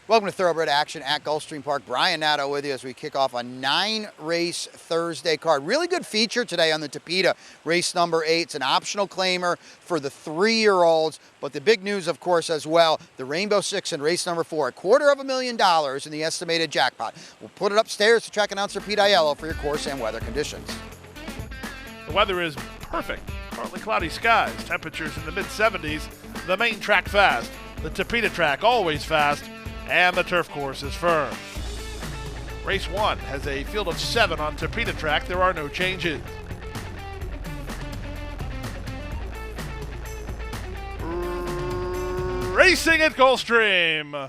Welcome to Thoroughbred Action at Gulfstream Park. Brian Nadeau with you as we kick off a 9-race Thursday card. Really good feature today on the Tapeta, race number 8. It's an optional claimer for the 3-year-olds, but the big news, of course, as well, the Rainbow Six in race number 4, $250,000 in the estimated jackpot. We'll put it upstairs to track announcer Pete Aiello for your course and weather conditions. The weather is perfect. Partly cloudy skies, temperatures in the mid-70s. The main track fast, the Tapeta track always fast, and the turf course is firm. Race 1 has a field of 7 on Tapeta track. There are no changes. Racing at Gulfstream.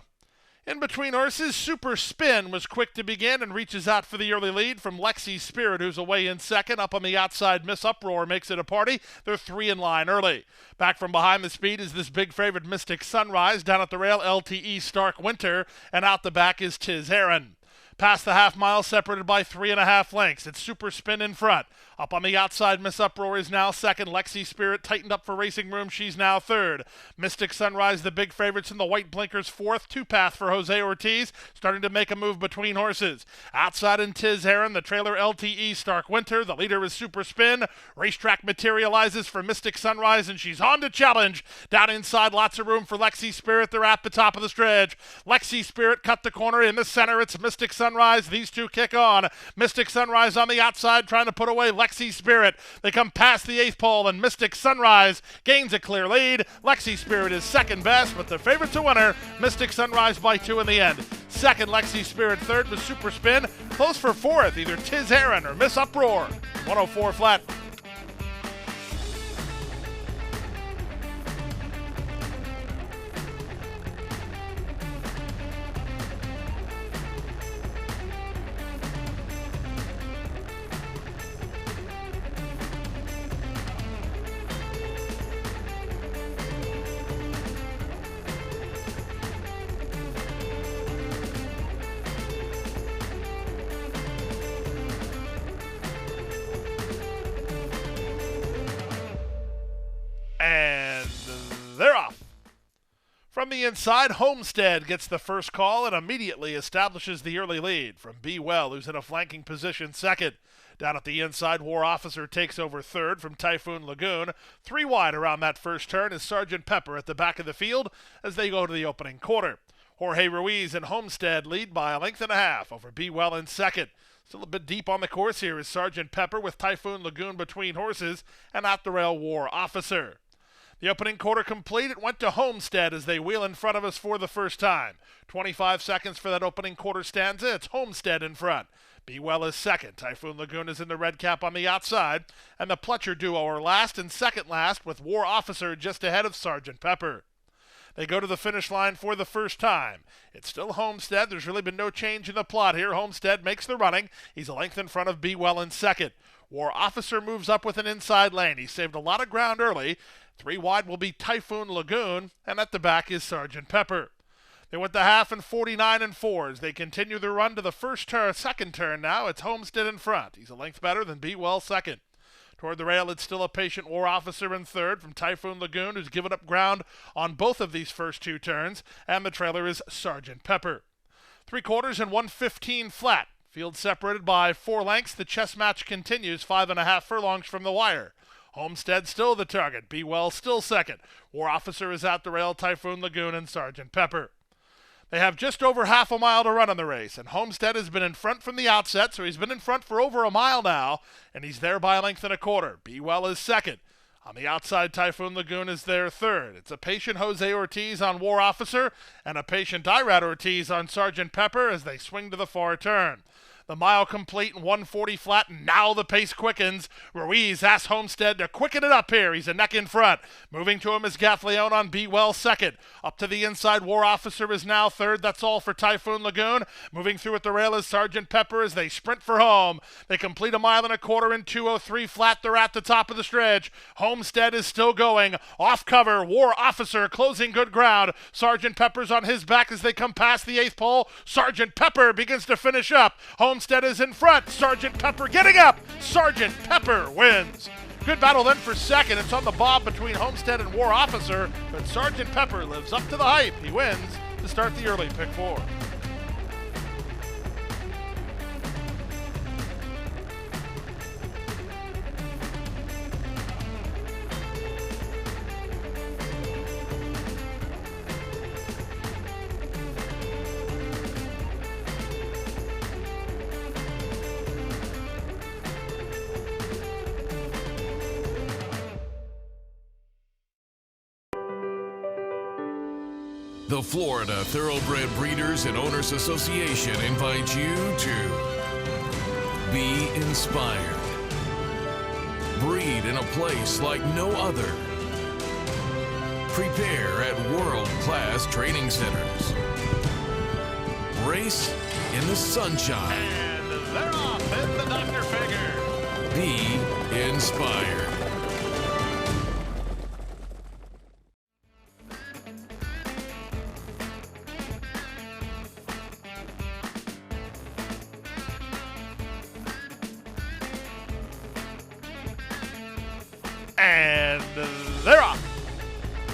In between horses, Super Spin was quick to begin and reaches out for the early lead from Lexi Spirit, who's away in second. Up on the outside, Miss Uproar makes it a party. They're 3 in line early. Back from behind the speed is this big favorite Mystic Sunrise. Down at the rail, LTE Stark Winter. And out the back is Tiz Heron. Past the half mile, separated by 3.5 lengths. It's Super Spin in front. Up on the outside, Miss Uproar is now second. Lexi Spirit tightened up for Racing Room. She's now third. Mystic Sunrise, the big favorites in the white blinkers, fourth. 2-path for Jose Ortiz, starting to make a move between horses. Outside in Tiz Heron, the trailer LTE Stark Winter. The leader is Super Spin. Racetrack materializes for Mystic Sunrise, and she's on to challenge. Down inside, lots of room for Lexi Spirit. They're at the top of the stretch. Lexi Spirit cut the corner. In the center, it's Mystic Sunrise. These two kick on. Mystic Sunrise on the outside, trying to put away Lexi Spirit. They come past the 8th pole, and Mystic Sunrise gains a clear lead. Lexi Spirit is second best, but the favorite to winner, Mystic Sunrise by 2 in the end. Second, Lexi Spirit. Third was Super Spin. Close for fourth, either Tiz Heron or Miss Uproar. 104 flat. And they're off. From the inside, Homestead gets the first call and immediately establishes the early lead from Be Well, who's in a flanking position second. Down at the inside, War Officer takes over third from Typhoon Lagoon. 3 wide around that first turn is Sergeant Pepper at the back of the field as they go to the opening quarter. Jorge Ruiz and Homestead lead by 1.5 lengths over Be Well in second. Still a bit deep on the course here is Sergeant Pepper with Typhoon Lagoon between horses and at the rail War Officer. The opening quarter complete. It went to Homestead as they wheel in front of us for the first time. 25 seconds for that opening quarter stanza. It's Homestead in front. Be Well is second. Typhoon Lagoon is in the red cap on the outside. And the Pletcher duo are last and second last with War Officer just ahead of Sergeant Pepper. They go to the finish line for the first time. It's still Homestead. There's really been no change in the plot here. Homestead makes the running. He's a length in front of Be Well in second. War Officer moves up with an inside lane. He saved a lot of ground early. 3 wide will be Typhoon Lagoon, and at the back is Sergeant Pepper. They went the half in 49 and 4s. They continue the run to the second turn now. It's Homestead in front. He's a length better than Be Well second. Toward the rail, it's still a patient War Officer in third from Typhoon Lagoon, who's given up ground on both of these first 2 turns, and the trailer is Sergeant Pepper. 3/4 and 1:15 flat. Field separated by 4 lengths. The chess match continues 5.5 furlongs from the wire. Homestead still the target. Be Well still second. War Officer is out the rail, Typhoon Lagoon, and Sergeant Pepper. They have just over half a mile to run on the race, and Homestead has been in front from the outset, so he's been in front for over a mile now, and he's there by 1.25 lengths. Be Well is second. On the outside, Typhoon Lagoon is there third. It's a patient Jose Ortiz on War Officer and a patient Irad Ortiz on Sergeant Pepper as they swing to the far turn. The mile complete in 140 flat, and now the pace quickens. Ruiz asks Homestead to quicken it up here. He's a neck in front. Moving to him is Gaffleone on Be Well second. Up to the inside, War Officer is now third. That's all for Typhoon Lagoon. Moving through at the rail is Sergeant Pepper as they sprint for home. They complete a mile and a quarter in 2:03 flat. They're at the top of the stretch. Homestead is still going. Off cover, War Officer closing good ground. Sergeant Pepper's on his back as they come past the 8th pole. Sergeant Pepper begins to finish up. Homestead is in front. Sergeant Pepper getting up. Sergeant Pepper wins. Good battle then for second. It's on the bob between Homestead and War Officer, but Sergeant Pepper lives up to the hype. He wins to start the early pick 4. The Florida Thoroughbred Breeders and Owners Association invites you to be inspired. Breed in a place like no other. Prepare at world-class training centers. Race in the sunshine. And they're off in the Dr. Figure. Be inspired. And they're off.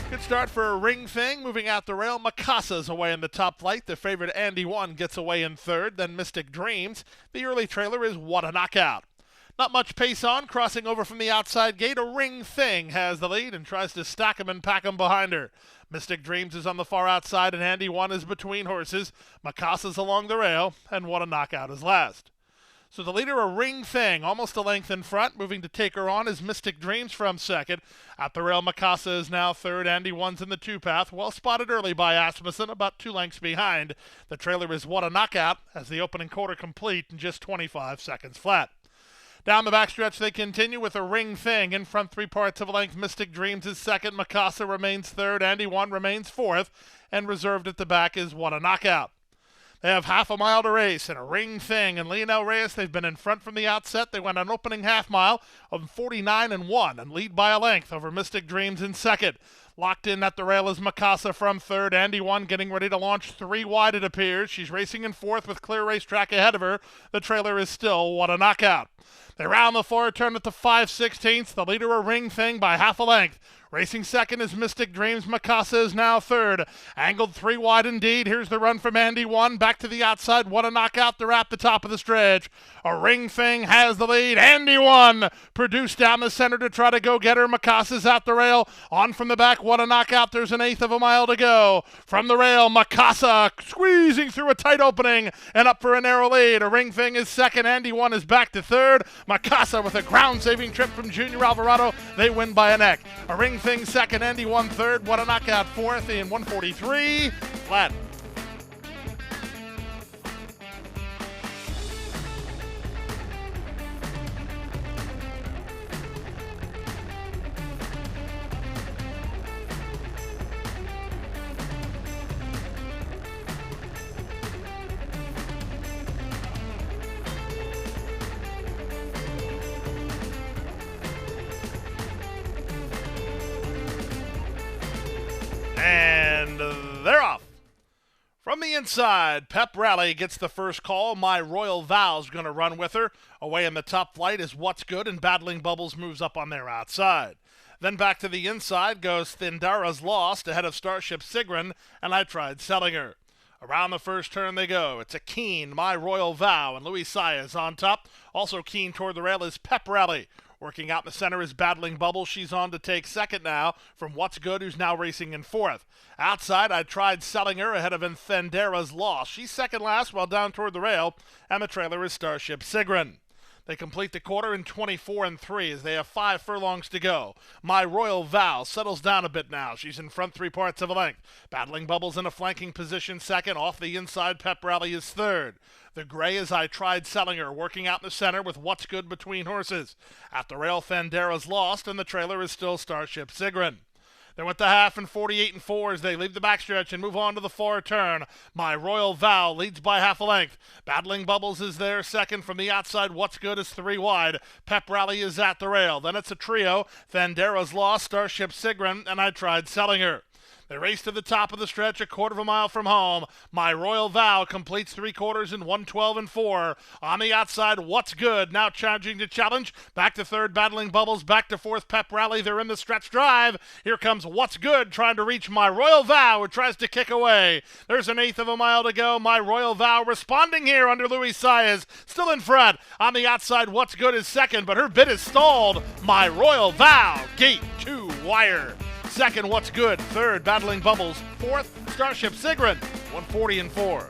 Good start for a ring thing. Moving out the rail, Micasa's away in the top flight. The favorite Andy One gets away in third. Then Mystic Dreams. The early trailer is What a Knockout. Not much pace on. Crossing over from the outside gate, a ring thing has the lead and tries to stack him and pack him behind her. Mystic Dreams is on the far outside and Andy One is between horses. Micasa's along the rail and What a Knockout is last. So the leader, a ring thing, almost a length in front. Moving to take her on is Mystic Dreams from second. At the rail, Micasa is now third. Andy One's in the two-path. Well spotted early by Asmussen, about 2 lengths behind. The trailer is What a Knockout as the opening quarter complete in just 25 seconds flat. Down the backstretch, they continue with a ring thing. In front, 3/4 of a length. Mystic Dreams is second. Micasa remains third. Andy One remains fourth. And reserved at the back is What a Knockout. They have half a mile to race and a ring thing. And Leonel Reyes, they've been in front from the outset. They went an opening half mile of 49-1 and lead by a length over Mystic Dreams in second. Locked in at the rail is Micasa from third. Andy One getting ready to launch 3 wide, it appears. She's racing in fourth with Clear Racetrack ahead of her. The trailer is still What a Knockout. They round the floor, turn at the 5/16. The leader, a ring thing by half a length. Racing second is Mystic Dreams. Micasa is now third. Angled 3 wide indeed. Here's the run from Andy One. Back to the outside. What a Knockout. They're at the top of the stretch. A ring thing has the lead. Andy One produced down the center to try to go get her. Micasa's at the rail. On from the back. What a Knockout. There's an 1/8 of a mile to go. From the rail, Micasa squeezing through a tight opening and up for a narrow lead. A ring thing is second. Andy One is back to third. Micasa with a ground-saving trip from Junior Alvarado. They win by a neck. A ring thing second. Andy One third. What a Knockout fourth in 143 flat. And they're off. From the inside, Pep Rally gets the first call. My Royal Vow's going to run with her. Away in the top flight is What's Good, and Battling Bubbles moves up on their outside. Then back to the inside goes Thindara's Lost ahead of Starship Sigrun, and I Tried Selling Her. Around the first turn they go. It's a keen My Royal Vow, and Louis Saez on top. Also keen toward the rail is Pep Rally. Working out in the center is Battling Bubble. She's on to take second now from What's Good, who's now racing in fourth. Outside, I Tried Selling Her ahead of Thindara's Lost. She's second last while down toward the rail, and the trailer is Starship Sigrun. They complete the quarter in 24-3 as they have 5 furlongs to go. My Royal Vow settles down a bit now. She's in front 3/4 of a length. Battling Bubbles in a flanking position second. Off the inside, Pep Rally is third. The gray is I Tried Selling Her, working out in the center with What's Good between horses. At the rail, Fandera's lost, and the trailer is still Starship Sigrid. They're with the half in 48-4 as they leave the backstretch and move on to the far turn. My Royal Vow leads by half a length. Battling Bubbles is there second. From the outside, What's Good is 3 wide. Pep Rally is at the rail. Then it's a trio. Fandera's lost, Starship Sigrid, and I Tried Selling Her. They race to the top of the stretch, a quarter of a mile from home. My Royal Vow completes 3/4 in 1:12-4. On the outside, What's Good, now charging to challenge. Back to third, Battling Bubbles. Back to fourth, Pep Rally. They're in the stretch drive. Here comes What's Good, trying to reach My Royal Vow, who tries to kick away. There's an eighth of a mile to go. My Royal Vow responding here under Louis Saez. Still in front. On the outside, What's Good is second, but her bit is stalled. My Royal Vow, gate 2 wire. Second, What's Good. Third, Battling Bubbles. Fourth, Starship Sigrid. 140-4.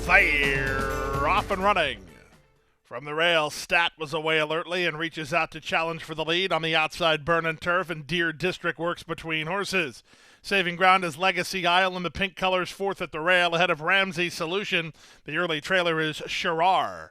Fire off and running. From the rail, Stat was away alertly and reaches out to challenge for the lead. On the outside, Burnin' Turf and Deer District works between horses. Saving ground is Legacy Isle in the pink colors, fourth at the rail ahead of Ramsey Solution. The early trailer is Shirar.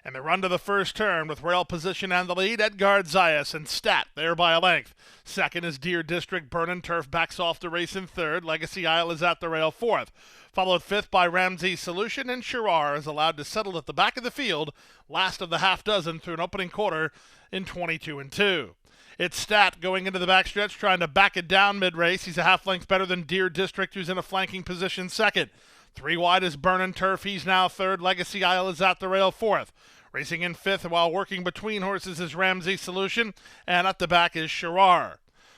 And they run to the first turn with rail position and the lead. Edgard Zayas and Stat there by a length. Second is Deer District. Burnin' Turf backs off the race in third. Legacy Isle is at the rail fourth. Followed fifth by Ramsey Solution, and Shirar is allowed to settle at the back of the field, last of the half dozen through an opening quarter in 22-2. It's Stat going into the backstretch, trying to back it down mid-race. He's a half length better than Deer District, who's in a flanking position second. 3 wide is Burnin' Turf. He's now third. Legacy Isle is at the rail fourth. Racing in fifth while working between horses is Ramsey Solution, and at the back is Shirar.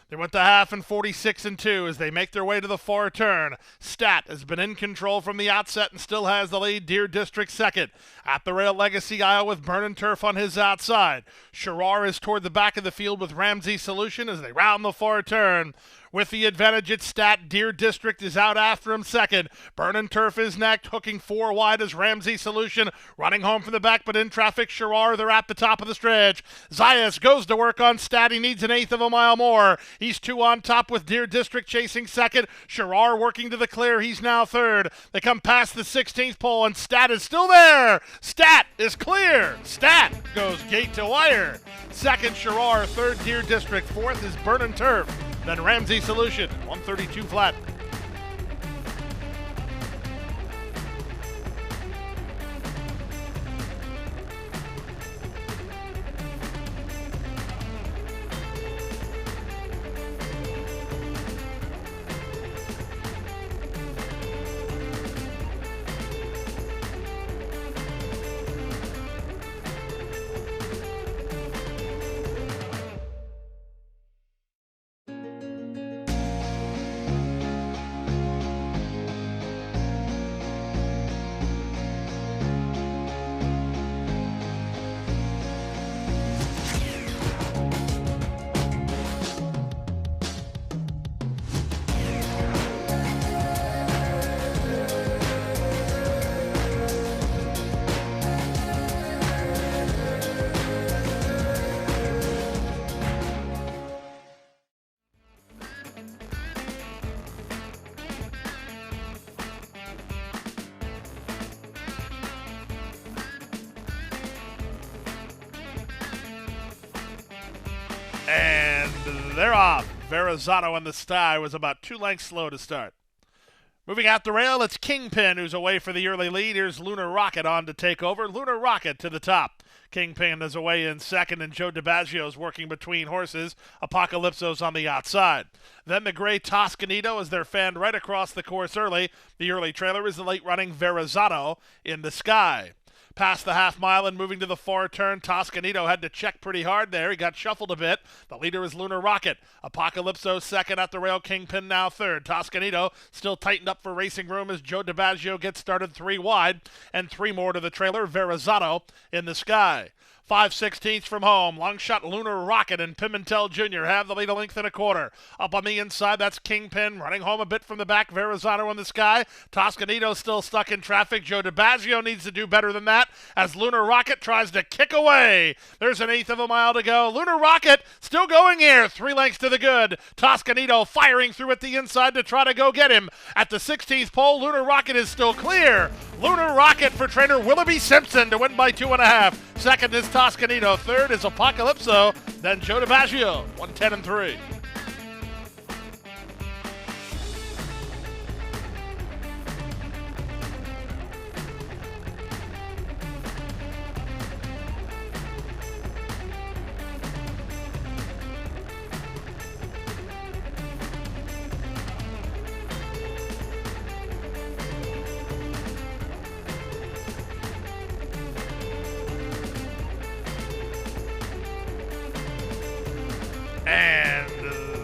They went to half in 46-2 as they make their way to the far turn. Stat has been in control from the outset and still has the lead. Deer District second. At the rail, Legacy Isle with Burnin' Turf on his outside. Shirar is toward the back of the field with Ramsey Solution as they round the far turn. With the advantage at Stat, Deer District is out after him second. Burnin' Turf is next, hooking 4 wide as Ramsey Solution. Running home from the back, but in traffic, Shirar, they're at the top of the stretch. Zayas goes to work on Stat. He needs an eighth of a mile more. He's 2 on top with Deer District chasing second. Shirar working to the clear. He's now third. They come past the 16th pole, and Stat is still there. Stat is clear. Stat goes gate to wire. Second, Shirar. Third, Deer District. Fourth is Burnin' Turf. Then Ramsey Solution, 132 flat. And they're off. Verrazano in the sty was about 2 lengths slow to start. Moving out the rail, it's Kingpin who's away for the early lead. Here's Lunar Rocket on to take over. Lunar Rocket to the top. Kingpin is away in second, and Joe DiBaggio's working between horses. Apocalypso's on the outside. Then the gray Toscanito as they're fanned right across the course early. The early trailer is the late-running Verrazano in the sky. Past the half mile and moving to the far turn, Toscanito had to check pretty hard there. He got shuffled a bit. The leader is Lunar Rocket. Apocalypso second at the rail. Kingpin now third. Toscanito still tightened up for racing room as Joe DiBaggio gets started 3 wide and 3 more to the trailer. Verrazano in the sky. 5/16 from home. Long shot Lunar Rocket and Pimentel Jr. have the lead a length and a quarter. Up on the inside, that's Kingpin running home a bit from the back. Verrazano in the sky. Toscanito still stuck in traffic. Joe DiBaggio needs to do better than that as Lunar Rocket tries to kick away. There's an eighth of a mile to go. Lunar Rocket still going here. 3 lengths to the good. Toscanito firing through at the inside to try to go get him. At the 16th pole, Lunar Rocket is still clear. Lunar Rocket for trainer Willoughby Simpson to win by 2.5. Second is Toscanito. Third is Apocalypso. Then Joe DiBaggio, 110 and 3. And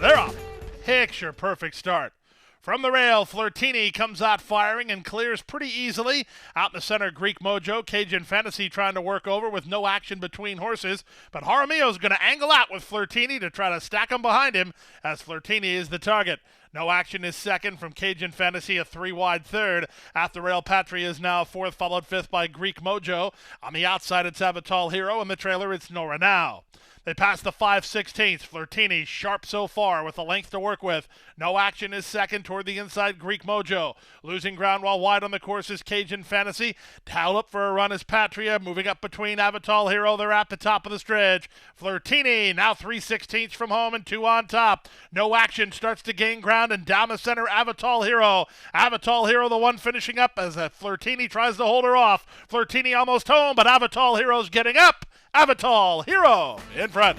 they're off. Picture perfect start. From the rail, Flirtini comes out firing and clears pretty easily. Out in the center, Greek Mojo, Cajun Fantasy trying to work over with no action between horses. But Jaramillo's going to angle out with Flirtini to try to stack him behind him as Flirtini is the target. No action is second from Cajun Fantasy, a 3 wide third. At the rail, Patria is now fourth, followed fifth by Greek Mojo. On the outside, it's Avatal Hero. In the trailer, it's Nora Now. They pass the 5/16. Flirtini sharp so far with a length to work with. No action is second toward the inside, Greek Mojo. Losing ground while wide on the course is Cajun Fantasy. Towel up for a run is Patria. Moving up between Avatal Hero. They're at the top of the stretch. Flirtini now 3/16 from home and 2 on top. No action starts to gain ground and down the center, Avatal Hero. Avatal Hero the one finishing up as Flirtini tries to hold her off. Flirtini almost home, but Avatal Hero's getting up. Avatal Hero in front.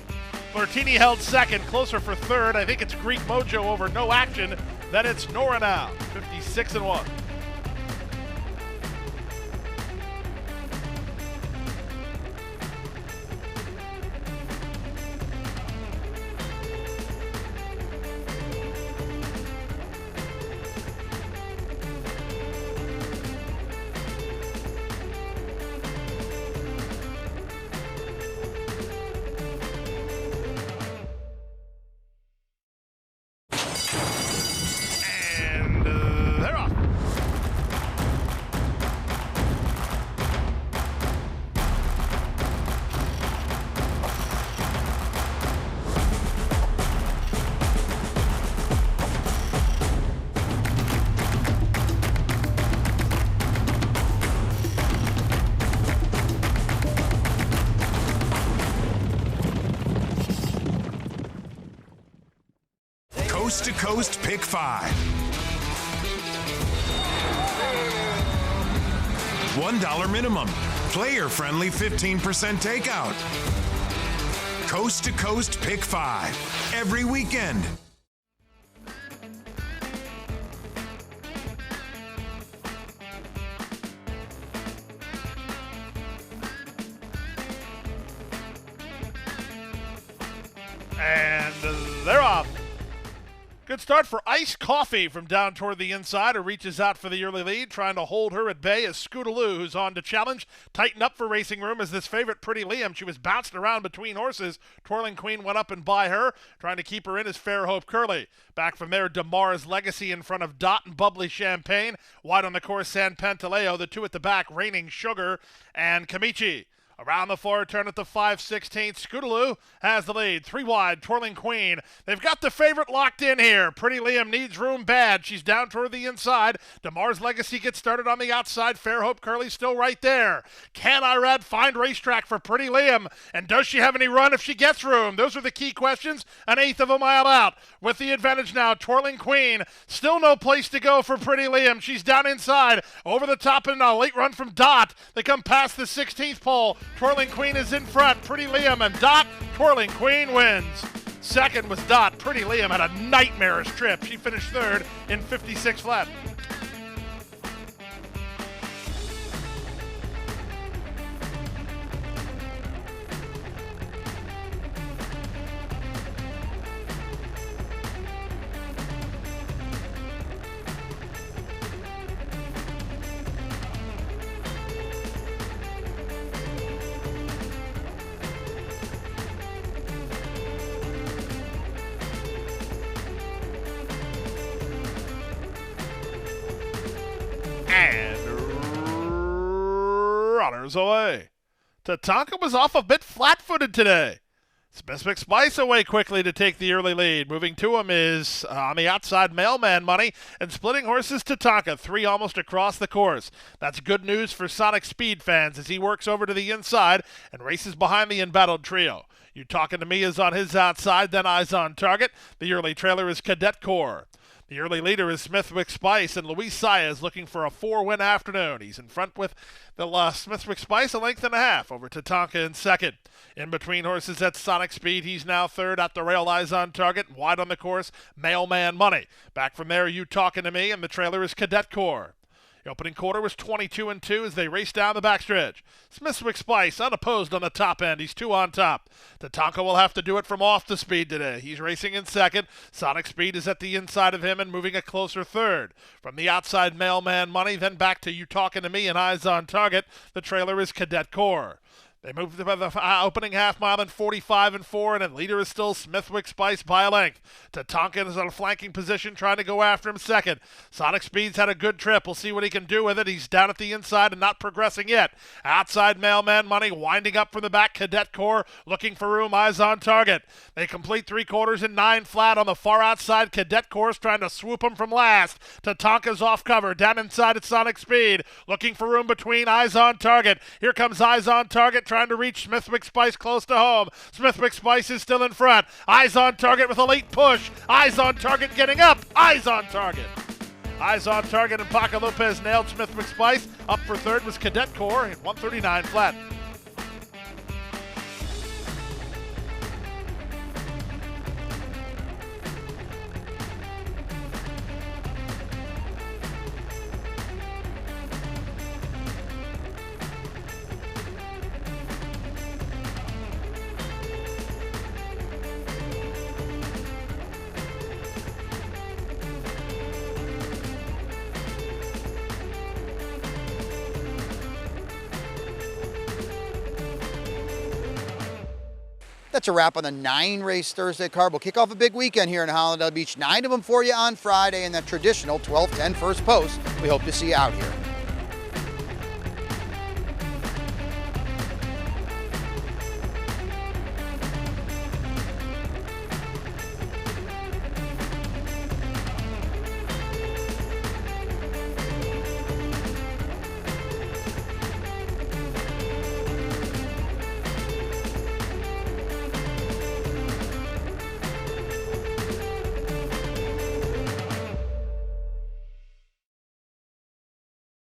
Flirtini held second, closer for third. I think it's Greek Mojo over no action. Then it's Nora Now, 56 and 1. They're off. Coast to Coast Pick 5. $1 minimum. Player-friendly 15% takeout. Coast to Coast Pick 5. Every weekend. And they're off. Good start for Ice Coffee from down toward the inside, who reaches out for the early lead. Trying to hold her at bay is Scootaloo, who's on to challenge. Tighten up for racing room as this favorite, Pretty Liam. She was bounced around between horses. Twirling Queen went up and by her. Trying to keep her in is Fair Hope Curly. Back from there, Damar's Legacy in front of Dot and Bubbly Champagne. Wide on the course, San Pantaleo. The two at the back, Raining Sugar and Kamichi. Around the far turn at the 5/16, Scootaloo has the lead. 3 wide, Twirling Queen. They've got the favorite locked in here. Pretty Liam needs room bad. She's down toward the inside. Damar's Legacy gets started on the outside. Fair Hope Curly still right there. Can Irad find racetrack for Pretty Liam? And does she have any run if she gets room? Those are the key questions. An eighth of a mile out. With the advantage now, Twirling Queen. Still no place to go for Pretty Liam. She's down inside. Over the top and a late run from Dot. They come past the 16th pole. Twirling Queen is in front. Pretty Liam and Dot. Twirling Queen wins. Second was Dot. Pretty Liam had a nightmarish trip. She finished third in 56 flat. honors away. Tatanka was off a bit flat-footed today. Smith Spice away quickly to take the early lead. Moving to him is on the outside Mailman Money and splitting horses Tatanka, 3 almost across the course. That's good news for Sonic Speed fans as he works over to the inside and races behind the embattled trio. You Talking to Me is on his outside, then Eyes on Target. The early trailer is Cadet Corps. The early leader is Smithwick Spice, and Luis Saez looking for a 4-win afternoon. He's in front with the Smithwick Spice, a length and a half over Tatanka in second. In between horses at Sonic Speed, he's now third at the rail, Eyes on Target. Wide on the course, Mailman Money. Back from there, You Talking to Me, and the trailer is Cadet Corps. The opening quarter was 22-2 as they raced down the backstretch. Smithwick Spice unopposed on the top end. He's 2 on top. Tatanka will have to do it from off the speed today. He's racing in second. Sonic Speed is at the inside of him and moving a closer third. From the outside, Mailman Money, then back to You Talking to Me and Eyes on Target. The trailer is Cadet Corps. They moved to the opening half mile in 45-4, and the leader is still Smithwick Spice by a length. Tatanka is on a flanking position, trying to go after him second. Sonic Speed's had a good trip. We'll see what he can do with it. He's down at the inside and not progressing yet. Outside Mailman Money, winding up from the back. Cadet Corps looking for room. Eyes on Target. They complete 3/4 in 9 flat on the far outside. Cadet Corps trying to swoop him from last. Tatanka's off cover. Down inside at Sonic Speed. Looking for room between. Eyes on Target. Here comes Eyes on Target, trying to reach Smithwick Spice close to home. Smithwick Spice is still in front. Eyes on Target with a late push. Eyes on Target getting up. Eyes on Target. Eyes on Target and Paco Lopez nailed Smithwick Spice. Up for third was Cadet Corps in 139 flat. That's a wrap on the 9-race Thursday card. We'll kick off a big weekend here in Hollandale Beach. 9 of them for you on Friday in that traditional 12-10 first post. We hope to see you out here.